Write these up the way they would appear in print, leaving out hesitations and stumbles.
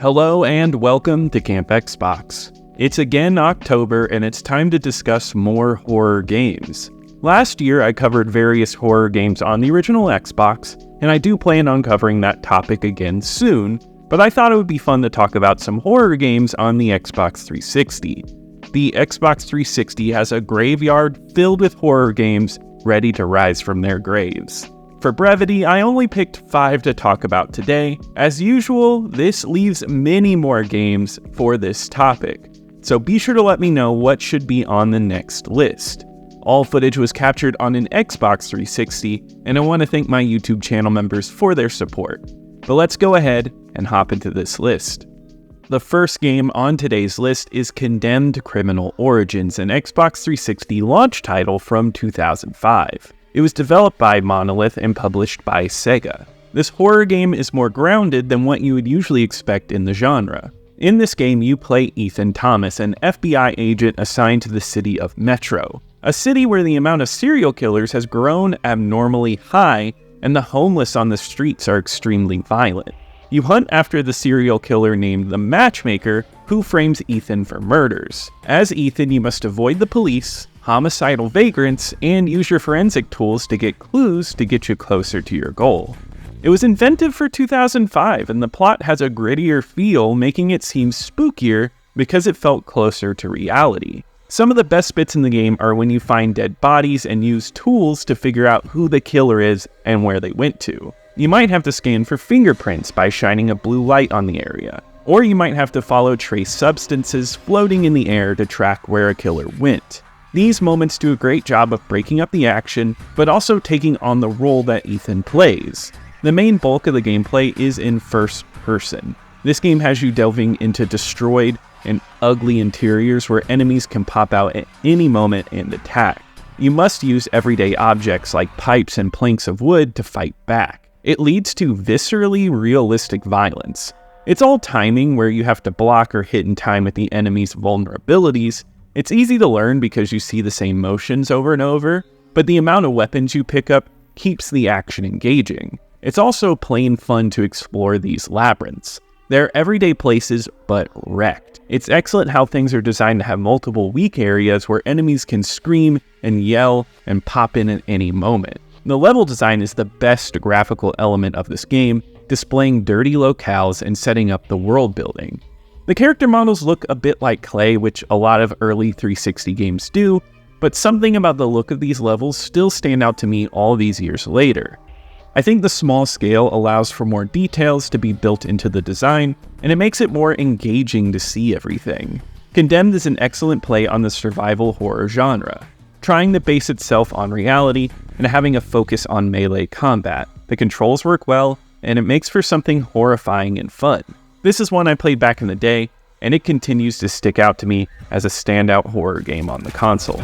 Hello and welcome to Camp Xbox. It's again October and it's time to discuss more horror games. Last year I covered various horror games on the original Xbox, and I do plan on covering that topic again soon, but I thought it would be fun to talk about some horror games on the Xbox 360. The Xbox 360 has a graveyard filled with horror games ready to rise from their graves. For brevity, I only picked 5 to talk about today. As usual, this leaves many more games for this topic, so be sure to let me know what should be on the next list. All footage was captured on an Xbox 360, and I want to thank my YouTube channel members for their support. But let's go ahead and hop into this list. The first game on today's list is Condemned Criminal Origins, an Xbox 360 launch title from 2005. It was developed by Monolith and published by Sega. This horror game is more grounded than what you would usually expect in the genre. In this game, you play Ethan Thomas, an FBI agent assigned to the city of Metro, a city where the amount of serial killers has grown abnormally high and the homeless on the streets are extremely violent. You hunt after the serial killer named the Matchmaker, who frames Ethan for murders. As Ethan, you must avoid the police, homicidal vagrants, and use your forensic tools to get clues to get you closer to your goal. It was inventive for 2005, and the plot has a grittier feel, making it seem spookier because it felt closer to reality. Some of the best bits in the game are when you find dead bodies and use tools to figure out who the killer is and where they went to. You might have to scan for fingerprints by shining a blue light on the area, or you might have to follow trace substances floating in the air to track where a killer went. These moments do a great job of breaking up the action, but also taking on the role that Ethan plays. The main bulk of the gameplay is in first person. This game has you delving into destroyed and ugly interiors where enemies can pop out at any moment and attack. You must use everyday objects like pipes and planks of wood to fight back. It leads to viscerally realistic violence. It's all timing, where you have to block or hit in time with the enemy's vulnerabilities. It's easy to learn because you see the same motions over and over, but the amount of weapons you pick up keeps the action engaging. It's also plain fun to explore these labyrinths. They're everyday places, but wrecked. It's excellent how things are designed to have multiple weak areas where enemies can scream and yell and pop in at any moment. The level design is the best graphical element of this game, displaying dirty locales and setting up the world building. The character models look a bit like clay, which a lot of early 360 games do, but something about the look of these levels still stand out to me all these years later. I think the small scale allows for more details to be built into the design, and it makes it more engaging to see everything. Condemned is an excellent play on the survival horror genre, trying to base itself on reality and having a focus on melee combat. The controls work well, and it makes for something horrifying and fun. This is one I played back in the day, and it continues to stick out to me as a standout horror game on the console.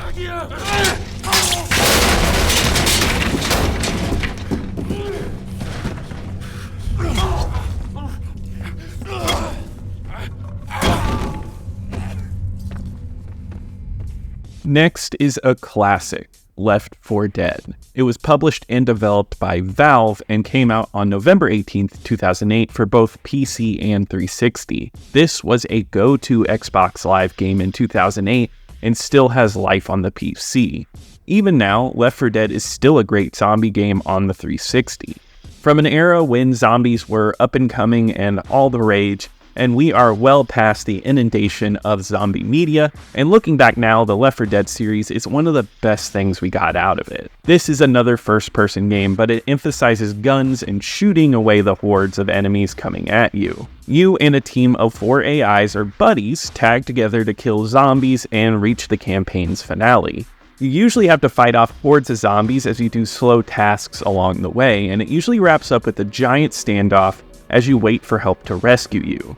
Next is a classic, Left 4 Dead. It was published and developed by Valve and came out on November 18th, 2008 for both PC and 360. This was a go-to Xbox Live game in 2008 and still has life on the PC. Even now, Left 4 Dead is still a great zombie game on the 360. From an era when zombies were up and coming and all the rage, and we are well past the inundation of zombie media, and looking back now, the Left 4 Dead series is one of the best things we got out of it. This is another first-person game, but it emphasizes guns and shooting away the hordes of enemies coming at you. You and a team of 4 AIs or buddies tag together to kill zombies and reach the campaign's finale. You usually have to fight off hordes of zombies as you do slow tasks along the way, and it usually wraps up with a giant standoff as you wait for help to rescue you.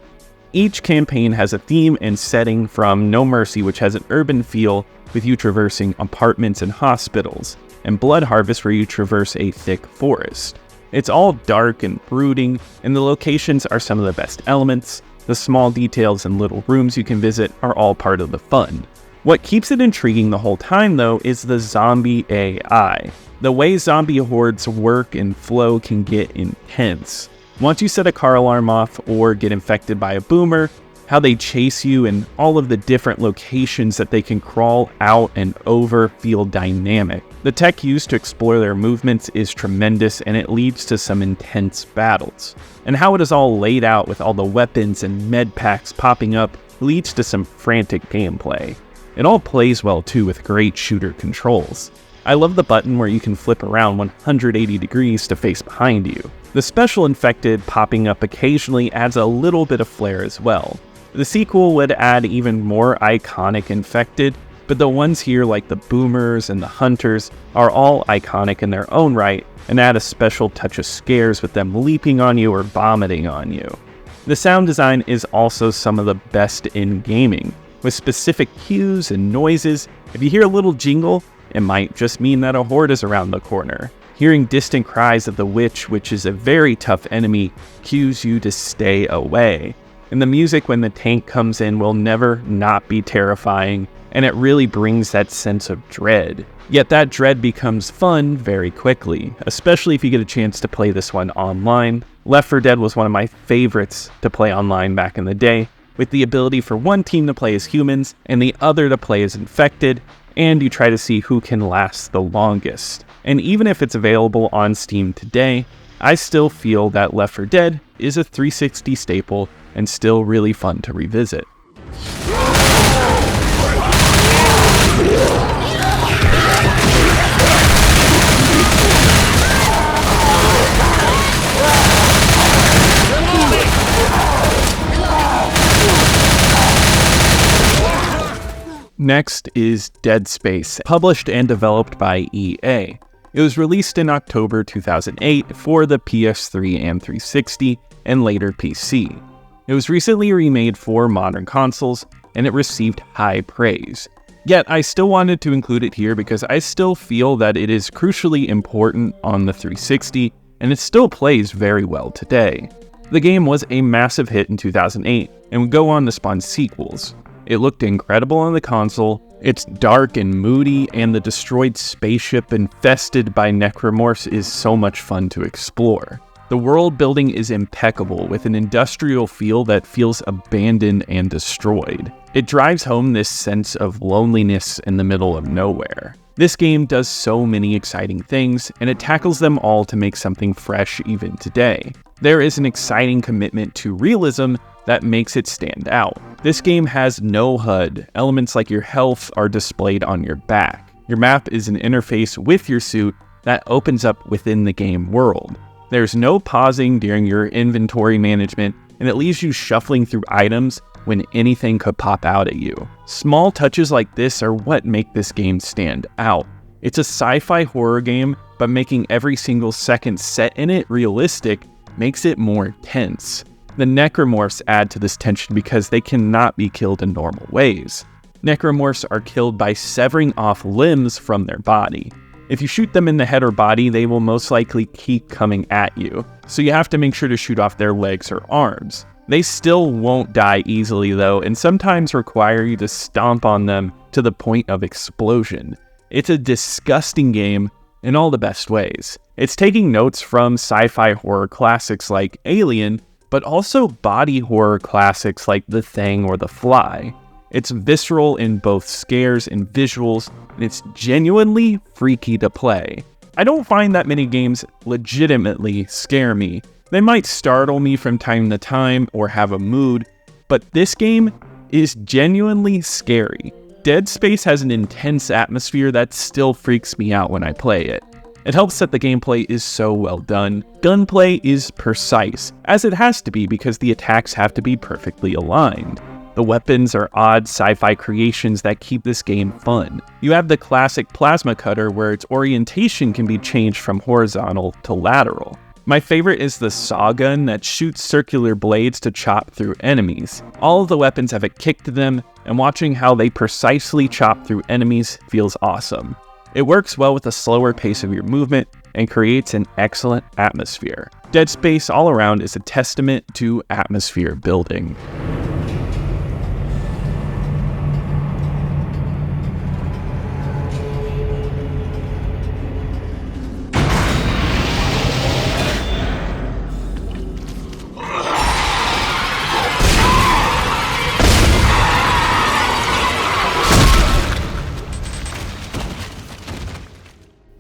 Each campaign has a theme and setting, from No Mercy, which has an urban feel with you traversing apartments and hospitals, and Blood Harvest, where you traverse a thick forest. It's all dark and brooding, and the locations are some of the best elements. The small details and little rooms you can visit are all part of the fun. What keeps it intriguing the whole time, though, is the zombie AI. The way zombie hordes work and flow can get intense. Once you set a car alarm off or get infected by a boomer, how they chase you and all of the different locations that they can crawl out and over feel dynamic. The tech used to explore their movements is tremendous, and it leads to some intense battles. And how it is all laid out with all the weapons and med packs popping up leads to some frantic gameplay. It all plays well too with great shooter controls. I love the button where you can flip around 180 degrees to face behind you. The special infected popping up occasionally adds a little bit of flair as well. The sequel would add even more iconic infected, but the ones here like the boomers and the hunters are all iconic in their own right and add a special touch of scares with them leaping on you or vomiting on you. The sound design is also some of the best in gaming, with specific cues and noises. If you hear a little jingle, it might just mean that a horde is around the corner. Hearing distant cries of the witch, which is a very tough enemy, cues you to stay away. And the music when the tank comes in will never not be terrifying, and it really brings that sense of dread. Yet that dread becomes fun very quickly, especially if you get a chance to play this one online. Left 4 Dead was one of my favorites to play online back in the day, with the ability for one team to play as humans and the other to play as infected, and you try to see who can last the longest. And even if it's available on Steam today, I still feel that Left 4 Dead is a 360 staple and still really fun to revisit. Next is Dead Space, published and developed by EA. It was released in October 2008 for the PS3 and 360, and later PC. It was recently remade for modern consoles, and it received high praise. Yet I still wanted to include it here because I still feel that it is crucially important on the 360, and it still plays very well today. The game was a massive hit in 2008, and would go on to spawn sequels. It looked incredible on the console, it's dark and moody, and the destroyed spaceship infested by necromorphs is so much fun to explore. The world building is impeccable, with an industrial feel that feels abandoned and destroyed. It drives home this sense of loneliness in the middle of nowhere. This game does so many exciting things, and it tackles them all to make something fresh even today. There is an exciting commitment to realism that makes it stand out. This game has no HUD. Elements like your health are displayed on your back. Your map is an interface with your suit that opens up within the game world. There's no pausing during your inventory management, and it leaves you shuffling through items when anything could pop out at you. Small touches like this are what make this game stand out. It's a sci-fi horror game, but making every single second set in it realistic makes it more tense. The necromorphs add to this tension because they cannot be killed in normal ways. Necromorphs are killed by severing off limbs from their body. If you shoot them in the head or body, they will most likely keep coming at you, so you have to make sure to shoot off their legs or arms. They still won't die easily though, and sometimes require you to stomp on them to the point of explosion. It's a disgusting game in all the best ways. It's taking notes from sci-fi horror classics like Alien, but also body horror classics like The Thing or The Fly. It's visceral in both scares and visuals, and it's genuinely freaky to play. I don't find that many games legitimately scare me. They might startle me from time to time or have a mood, but this game is genuinely scary. Dead Space has an intense atmosphere that still freaks me out when I play it. It helps that the gameplay is so well done. Gunplay is precise, as it has to be because the attacks have to be perfectly aligned. The weapons are odd sci-fi creations that keep this game fun. You have the classic plasma cutter where its orientation can be changed from horizontal to lateral. My favorite is the saw gun that shoots circular blades to chop through enemies. All of the weapons have a kick to them, and watching how they precisely chop through enemies feels awesome. It works well with the slower pace of your movement and creates an excellent atmosphere. Dead Space all around is a testament to atmosphere building.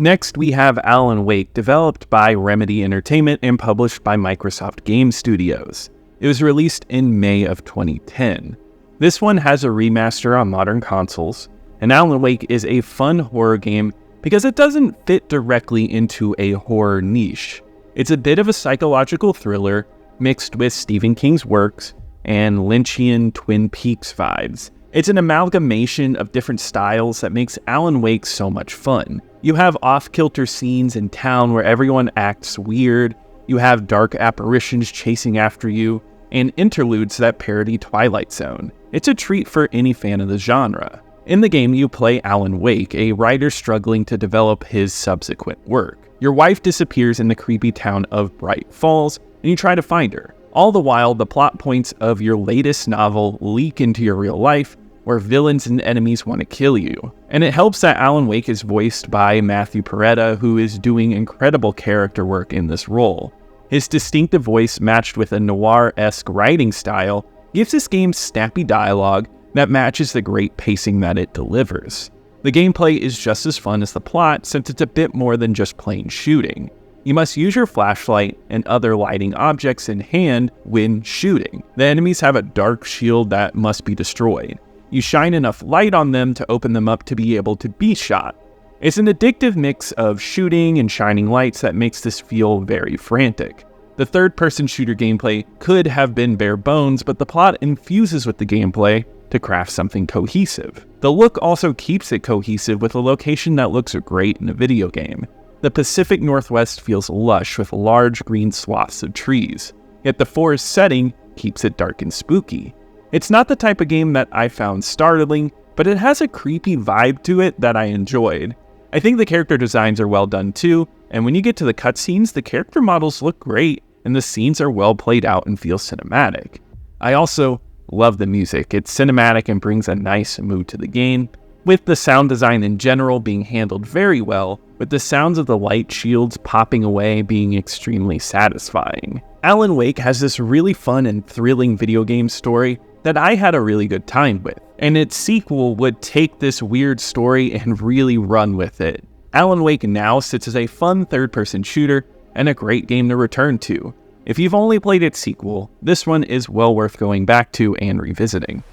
Next, we have Alan Wake, developed by Remedy Entertainment and published by Microsoft Game Studios. It was released in May of 2010. This one has a remaster on modern consoles, and Alan Wake is a fun horror game because it doesn't fit directly into a horror niche. It's a bit of a psychological thriller mixed with Stephen King's works and Lynchian Twin Peaks vibes. It's an amalgamation of different styles that makes Alan Wake so much fun. You have off-kilter scenes in town where everyone acts weird, you have dark apparitions chasing after you, and interludes that parody Twilight Zone. It's a treat for any fan of the genre. In the game, you play Alan Wake, a writer struggling to develop his subsequent work. Your wife disappears in the creepy town of Bright Falls, and you try to find her. All the while, the plot points of your latest novel leak into your real life, where villains and enemies want to kill you. And it helps that Alan Wake is voiced by Matthew Peretta, who is doing incredible character work in this role. His distinctive voice, matched with a noir-esque writing style, gives this game snappy dialogue that matches the great pacing that it delivers. The gameplay is just as fun as the plot, since it's a bit more than just plain shooting. You must use your flashlight and other lighting objects in hand when shooting. The enemies have a dark shield that must be destroyed. You shine enough light on them to open them up to be able to be shot. It's an addictive mix of shooting and shining lights that makes this feel very frantic. The third-person shooter gameplay could have been bare bones, but the plot infuses with the gameplay to craft something cohesive. The look also keeps it cohesive with a location that looks great in a video game. The Pacific Northwest feels lush with large green swaths of trees, yet the forest setting keeps it dark and spooky. It's not the type of game that I found startling, but it has a creepy vibe to it that I enjoyed. I think the character designs are well done too, and when you get to the cutscenes, the character models look great, and the scenes are well played out and feel cinematic. I also love the music. It's cinematic and brings a nice mood to the game, with the sound design in general being handled very well, with the sounds of the light shields popping away being extremely satisfying. Alan Wake has this really fun and thrilling video game story that I had a really good time with, and its sequel would take this weird story and really run with it. Alan Wake now sits as a fun third-person shooter and a great game to return to. If you've only played its sequel, this one is well worth going back to and revisiting.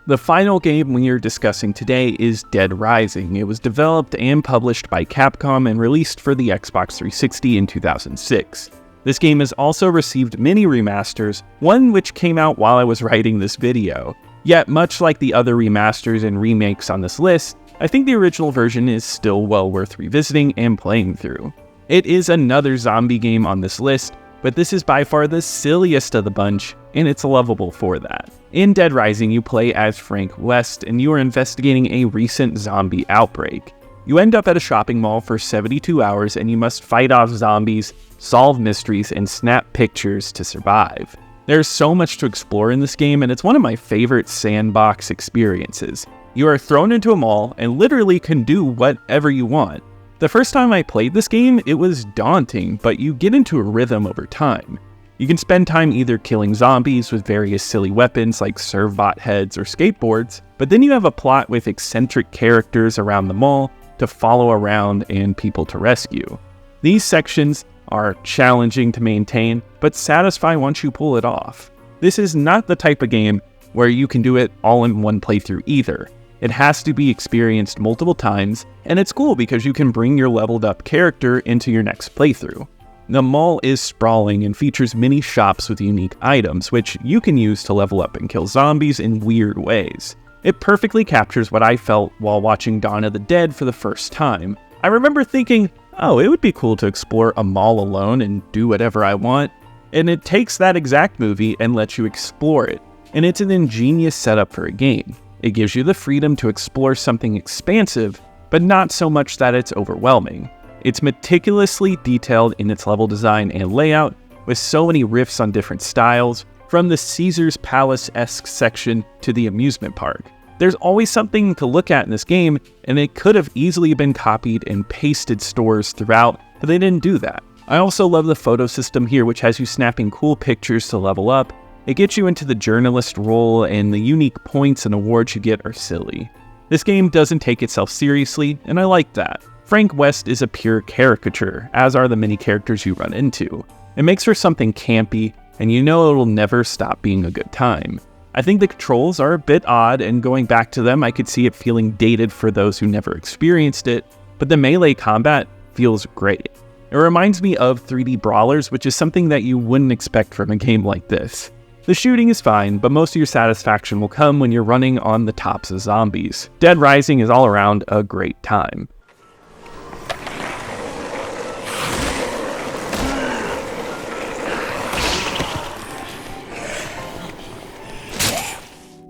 The final game we are discussing today is Dead Rising. It was developed and published by Capcom and released for the Xbox 360 in 2006. This game has also received many remasters, one which came out while I was writing this video. Yet, much like the other remasters and remakes on this list, I think the original version is still well worth revisiting and playing through. It is another zombie game on this list, but this is by far the silliest of the bunch, and it's lovable for that. In Dead Rising, you play as Frank West, and you are investigating a recent zombie outbreak. You end up at a shopping mall for 72 hours, and you must fight off zombies, solve mysteries, and snap pictures to survive. There's so much to explore in this game, and it's one of my favorite sandbox experiences. You are thrown into a mall and literally can do whatever you want. The first time I played this game, it was daunting, but you get into a rhythm over time. You can spend time either killing zombies with various silly weapons like servbot heads or skateboards, but then you have a plot with eccentric characters around the mall to follow around and people to rescue. These sections are challenging to maintain, but satisfy once you pull it off. This is not the type of game where you can do it all in one playthrough either. It has to be experienced multiple times, and it's cool because you can bring your leveled up character into your next playthrough. The mall is sprawling and features many shops with unique items, which you can use to level up and kill zombies in weird ways. It perfectly captures what I felt while watching Dawn of the Dead for the first time. I remember thinking, oh, it would be cool to explore a mall alone and do whatever I want. And it takes that exact movie and lets you explore it. And it's an ingenious setup for a game. It gives you the freedom to explore something expansive, but not so much that it's overwhelming. It's meticulously detailed in its level design and layout, with so many riffs on different styles, from the Caesar's Palace-esque section to the amusement park. There's always something to look at in this game, and it could have easily been copied and pasted stores throughout but they didn't do that. I also love the photo system here, which has you snapping cool pictures to level up. It gets you into the journalist role, and the unique points and awards you get are silly. This game doesn't take itself seriously, and I like that. Frank West is a pure caricature, as are the many characters you run into. It makes for something campy, and you know it'll never stop being a good time. I think the controls are a bit odd, and going back to them I could see it feeling dated for those who never experienced it, but the melee combat feels great. It reminds me of 3D brawlers, which is something that you wouldn't expect from a game like this. The shooting is fine, but most of your satisfaction will come when you're running on the tops of zombies. Dead Rising is all around a great time.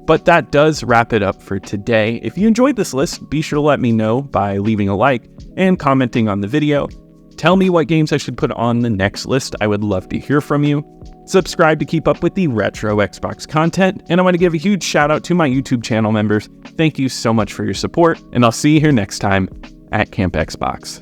But that does wrap it up for today. If you enjoyed this list, be sure to let me know by leaving a like and commenting on the video. Tell me what games I should put on the next list. I would love to hear from you. Subscribe to keep up with the retro Xbox content, and I want to give a huge shout out to my YouTube channel members. Thank you so much for your support, and I'll see you here next time at Camp Xbox.